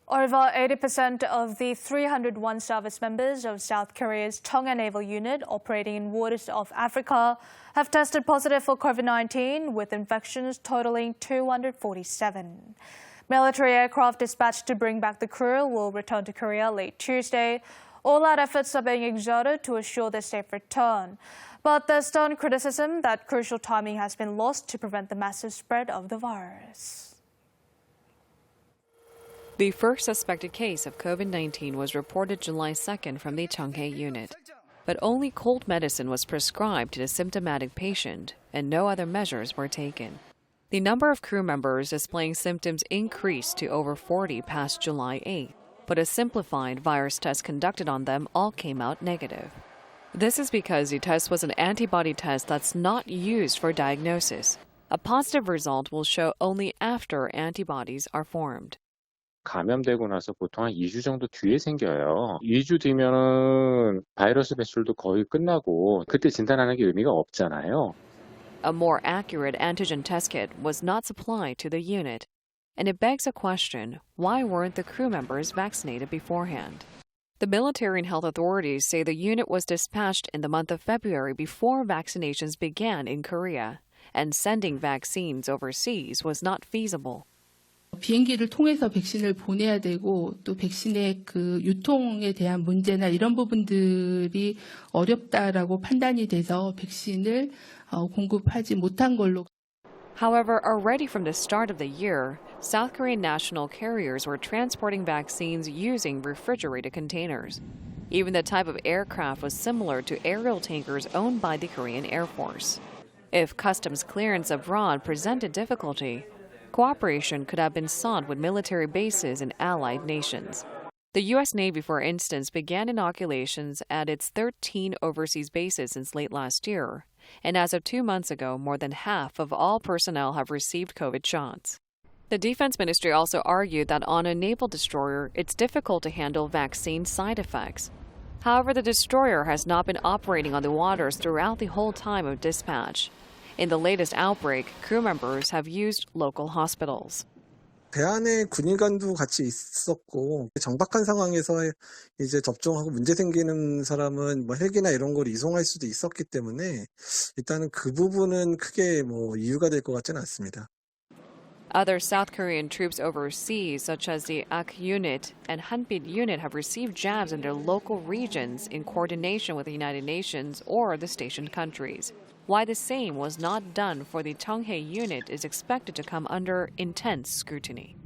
Over 80% of the 301 service members of South Korea's CHEONGHAE naval unit operating in waters of Africa have tested positive for COVID-19, with infections totaling 247. Military aircraft dispatched to bring back the crew will return to Korea late Tuesday. All-out efforts are being exerted to assure their safe return. But there's stern criticism that crucial timing has been lost to prevent the massive spread of the virus. The first suspected case of COVID-19 was reported July 2nd from the CHEONGHAE unit. But only cold medicine was prescribed to the symptomatic patient, and no other measures were taken. The number of crew members displaying symptoms increased to over 40 past July 8th, but a simplified virus test conducted on them all came out negative. This is because the test was an antibody test that's not used for diagnosis. A positive result will show only after antibodies are formed. 감염되고 나서 보통 한 2주 정도 뒤에 생겨요. 2주 뒤면은 바이러스 배출도 거의 끝나고 그때 진단하는 게 의미가 없잖아요. A more accurate antigen test kit was not supplied to the unit, and it begs a question: why weren't the crew members vaccinated beforehand? The military and health authorities say the unit was dispatched in the month of February before vaccinations began in Korea, and sending vaccines overseas was not feasible. 비행기를 통해서 백신을 보내야 되고 또 백신의 그 유통에 대한 문제나 이런 부분들이 어렵다라고 판단이 돼서 백신을 공급하지 못한 걸로. However, already from the start of the year, South Korean national carriers were transporting vaccines using refrigerated containers. Even the type of aircraft was similar to aerial tankers owned by the Korean Air Force. If customs clearance abroad presented difficulty, cooperation could have been sought with military bases in allied nations. The U.S. Navy, for instance, began inoculations at its 13 overseas bases since late last year, and as of 2 months ago, more than half of all personnel have received COVID shots. The Defense Ministry also argued that on a naval destroyer, it's difficult to handle vaccine side effects. However, the destroyer has not been operating on the waters throughout the whole time of dispatch. In the latest outbreak, crew members have used local hospitals. 배 안에 군의관도 같이 있었고 정박한 상황에서 이제 접종하고 문제 생기는 사람은 뭐 헬기나 이런 걸 이송할 수도 있었기 때문에 일단은 그 부분은 크게 뭐 이유가 될 것 같지는 않습니다. Other South Korean troops overseas, such as the AK unit and Hanbit unit, have received jabs in their local regions in coordination with the United Nations or the stationed countries. Why the same was not done for the CHEONGHAE unit is expected to come under intense scrutiny.